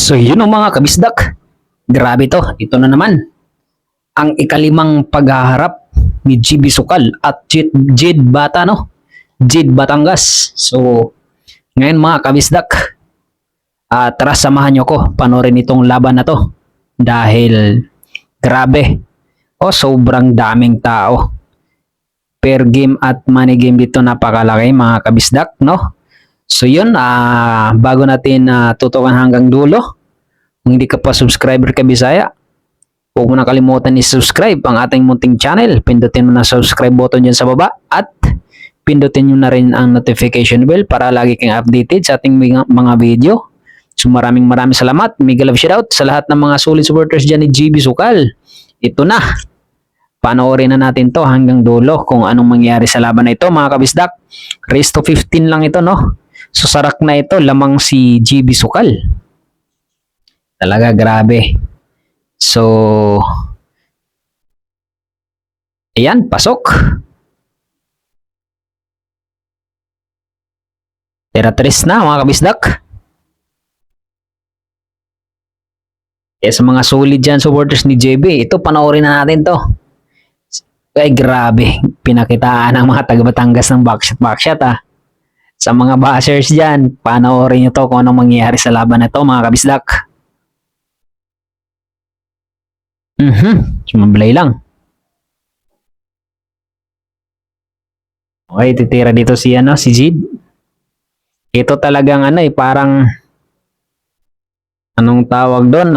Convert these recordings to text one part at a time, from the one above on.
So yun ang mga kabisdak. Grabe to. Ito na naman. Ang ikalimang paghaharap ni GB Sukal at Jid Bata, no? Jid Batangas. So ngayon mga kabisdak, tara samahan nyo ko panoorin itong laban na to. Dahil grabe. Sobrang daming tao. Per game at money game dito napakalaki mga kabisdak, no? So yun, bago natin tutukan hanggang dulo, kung hindi ka pa subscriber ka Bisaya, huwag mo na kalimutan i-subscribe ang ating munting channel. Pindutin mo na subscribe button dyan sa baba at pindutin nyo na rin ang notification bell para lagi kang updated sa ating mga video. So maraming salamat. Mega love shoutout sa lahat ng mga solid supporters dyan ni GB Sukal. Ito na. Panoorin na natin to hanggang dulo kung anong mangyari sa laban na ito mga kabisdak. Race to 15 lang ito, no? So sarak na ito, lamang si GB Sukal. Talaga grabe. So ayan, pasok. Tera-tres na mga kabisdak. Sa mga solid dyan supporters ni JB, ito panoorin na natin to. Ay grabe, pinakitaan ng mga taga Batangas ng backshot Sa mga bashers dyan, panoorin nyo to kung anong mangyayari sa laban na to mga kabisdak. Sumablay lang. Okay, titira dito si Jid. Ito talagang parang anong tawag doon?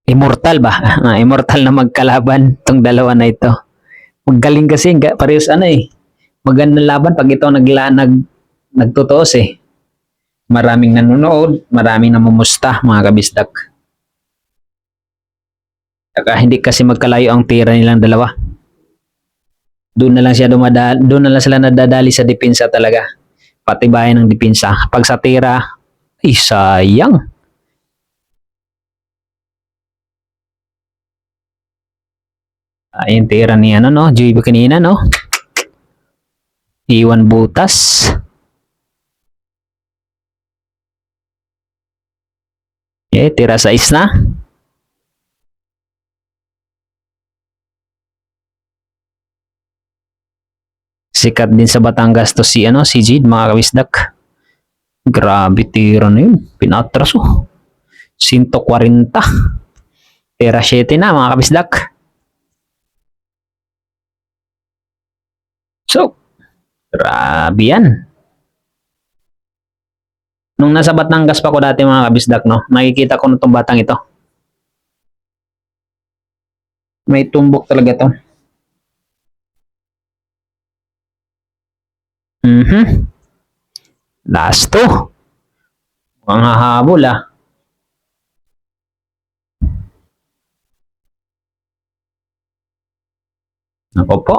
Immortal ba? Immortal na magkalaban tong dalawa na ito. Magaling kasi, parehas magandang laban pag ito nagtutuos Maraming nanonood, maraming namumusta mga kabisdak. Saka hindi kasi magkalayo ang tira nilang dalawa. Doon na lang sila nadadali sa depensa talaga. Patibayan ng depensa. Pag sa tira, sayang. Ayun tira ni JB kanina, no? Iwan butas. Tira sa isna. Sikat din sa Batangas to si Jid mga kabisdak. Grabe tira na yun. Pinatras 140. Tira 7 na mga kabisdak. So, grabe yan. Nung nasa Batangas pa ko dati mga kabisdak, no, nakikita ko na itong batang ito. May tumbok talaga to. Last to. Mga hahabol Ako po.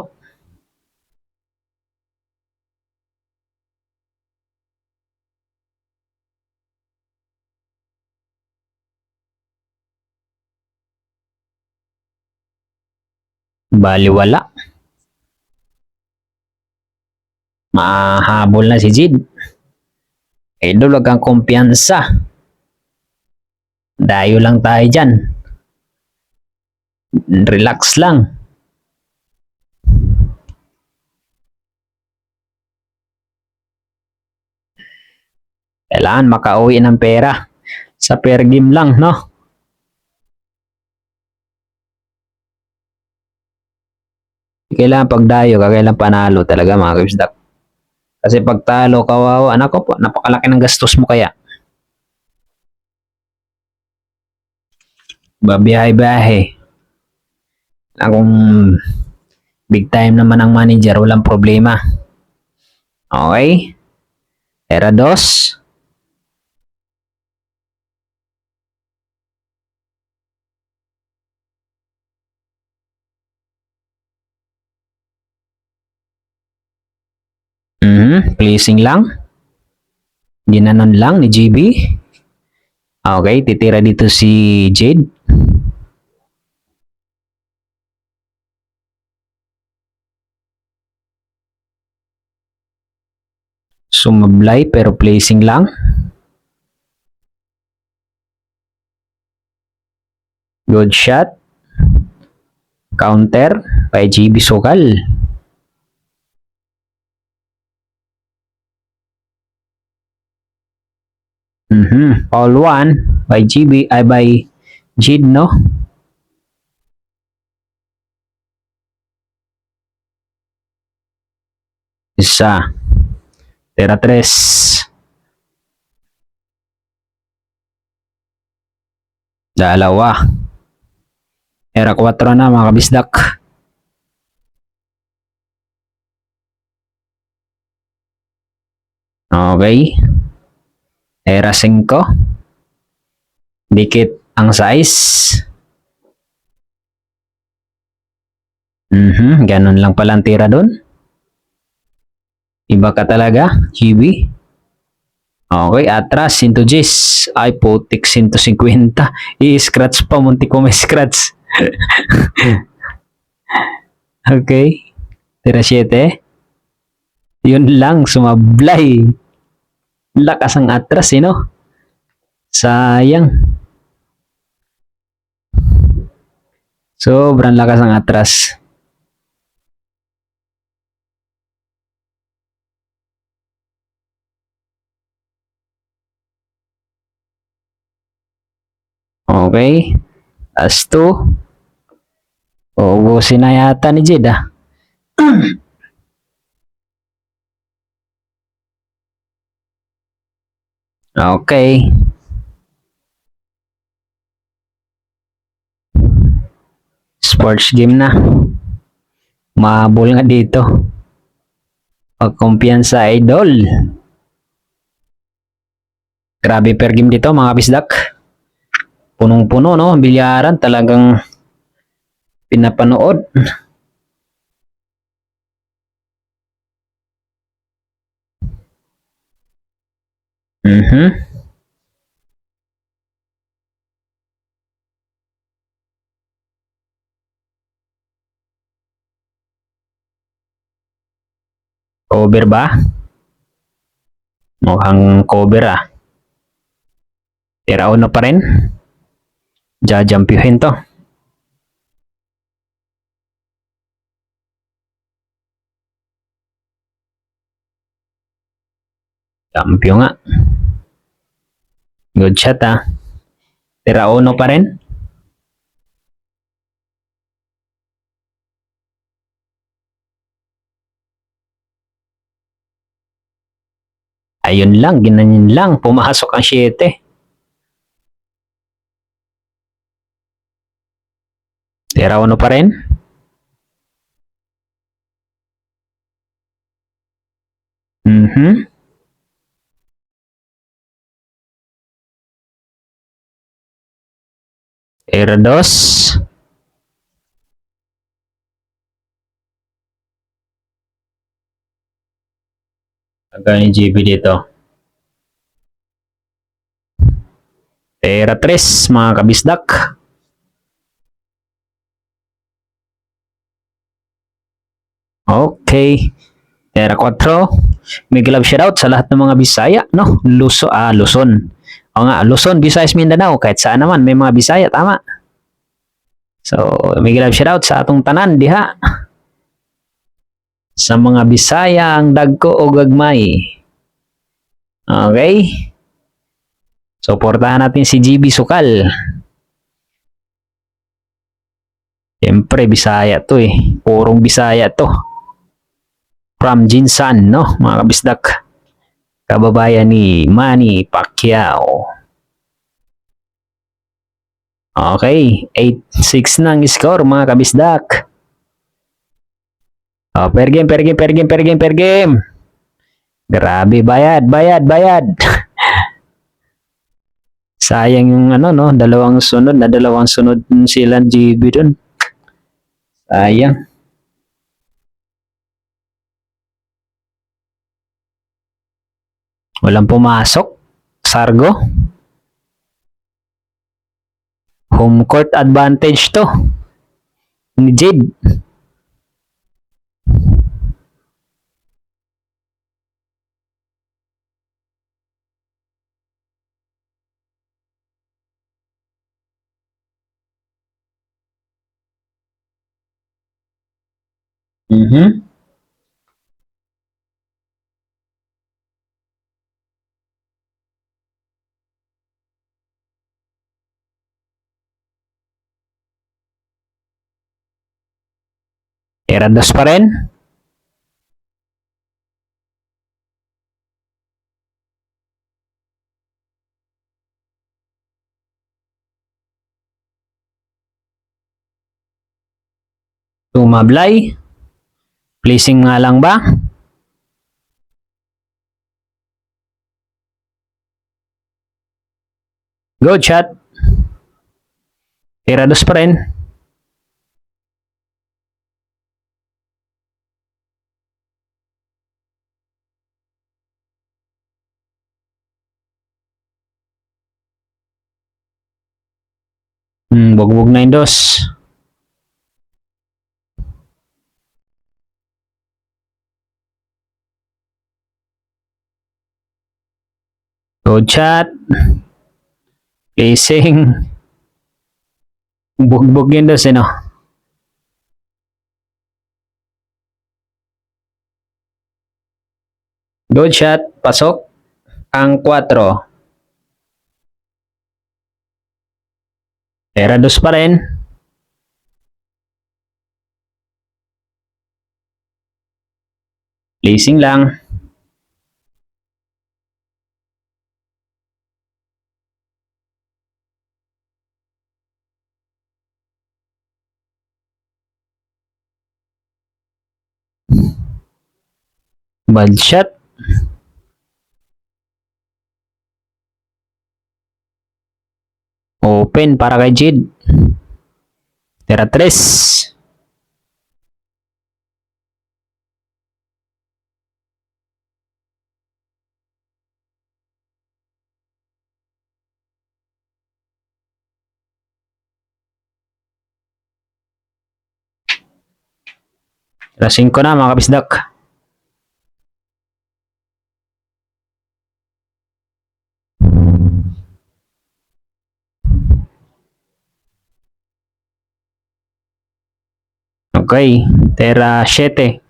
Baliwala. Mahabol na si Jid. Idol, wag kang kumpiyansa. Dayo lang tayo dyan. Relax lang. Kailangan makauwi ng pera. Sa per game lang, no? Kailangan pagdayo, kailangan panalo talaga mga kabisdak. Kasi pag talo, kawawa, anak ko po, napakalaki ng gastos mo kaya. Babiyahe-biyahe. Kung big time naman ang manager, walang problema. Okay? Era 2. Pleasing lang. Ginanon lang ni GB. Okay, titira dito si Jade. Sumablay pero placing lang. Good shot. Counter by GB Sokal. Foul 1 by GB ay by Jid, no? Isa. Tera 3. Dalawa. Era 4 na mga kabisdak. Okay. Era 5. Dikit ang size. Ganun lang pala ang tira doon. Iba ka talaga, GB. Okay, atras, 110. Ay, putik, 150. I-scratch pa, munti ko may scratch. Okay. Tira 7. Yun lang, sumablay. Lakas ang atras, eh, no? Sayang. Sobrang lakas ang atras. Okay. As 2. Uubusin na yata ni Jid, ah. Okay. Sports game na. Mahabol nga dito. Pagkumpiyansa, idol. Grabe per game dito, mga bisdak. Punong-puno, no? Bilyaran, talagang pinapanood. Cover ba? Mukhang cover, ah. Tira uno pa rin. Jajampyuhin to. Jampyo nga. Good shot, ah. Tira uno pa rin. Ayun lang, ginanyan lang. Pumasok ang 7. Tira uno pa rin. Tira 2. Agad ni GB dito. Tira 3, mga kabisdak. Okay. Tira 4. Big love shoutout sa lahat ng mga Bisaya, no? Luzon. O nga, Luzon, Visayas, Mindanao. Kahit saan naman, may mga Bisaya, tama. So, big love shoutout sa atong tanan, diha. Sa mga Bisaya, ang dagko o gagmay. Okay. Suportahan natin si GB Sukal. Siyempre, Bisaya to, eh. Purong Bisaya to. From Jinsan, no? Mga kabisdak. Kababayan ni Manny Pacquiao. Okay. 8-6 ng score, mga kabisdak. Oh, per game. Grabe, bayad. Sayang yung ano, no? Dalawang sunod sila GB dun. Sayang. Walang pumasok. Sargo. Home court advantage to. Ni Jade. Mhm. Irados pa rin. Tumablay. Placing nga lang ba? Good shot. Irados pa rin. Bugbog na yung dos. Good shot. Placing. Bugbog yung dos, no? Good shot. Pasok. Ang 4. Irados pa rin. Placing lang. Bad shot. Open para kay Jid. Tira 3. Tira 5 na mga kabisdak. Okay. Tira 7.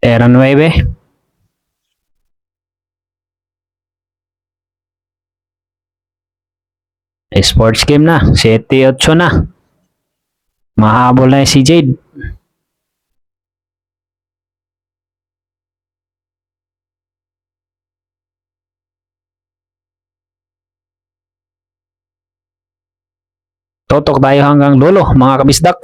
Tira 9. Sports game na. 7-8 na. Mahabol na si Jade. Totok tayo hanggang dulo, mga kabisdak.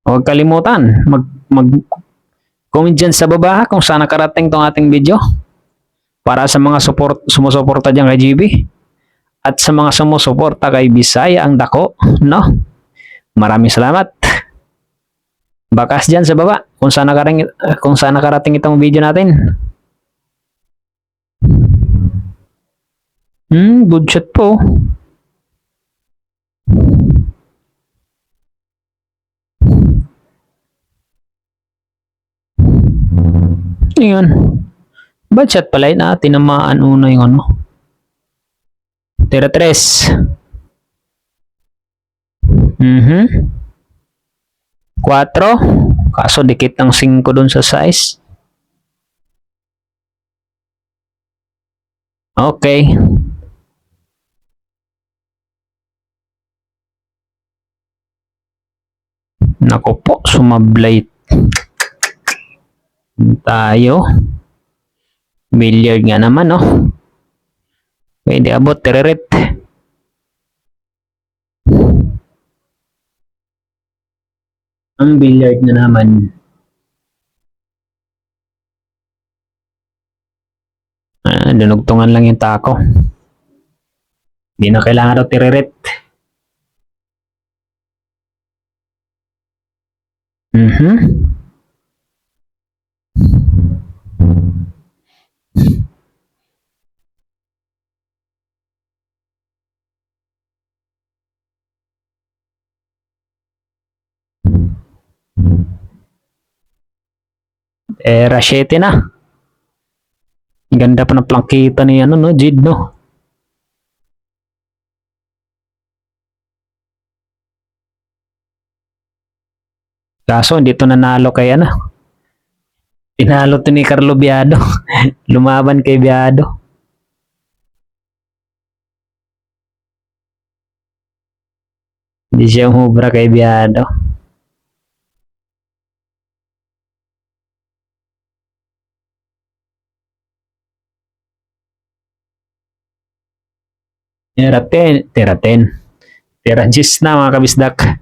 Huwag kalimutan, mag-comment dyan sa baba kung saan nakarating tong ating video. Para sa mga sumusuporta dyan kay GB. At sa mga sumusuporta kay Bisaya ang Dako, no? Maraming salamat. Bakas dyan sa baba kung saan nakarating itong video natin. Good shot po. Yun. Bad shot pala yun, tinamaan una yung ano. Tira 3. 4. Kaso dikit ng 5 dun sa size. Okay. Nako po, sumablay tayo. Billiard nga naman, no? Pwede abot, teririt. Ang billiard na naman. Dunugtungan lang yung tako. Hindi na kailangan daw teririt. Rashete na. Ganda pa ng plangkita ni ano, no, Jid, no? Kaso, hindi to nanalo kay ano. Tinalo to ni Carlo Biado. Lumaban kay Biado. Hindi siya humubra kay Biado. Tera 10. Tera 10. Tera 10 na mga kabisdak.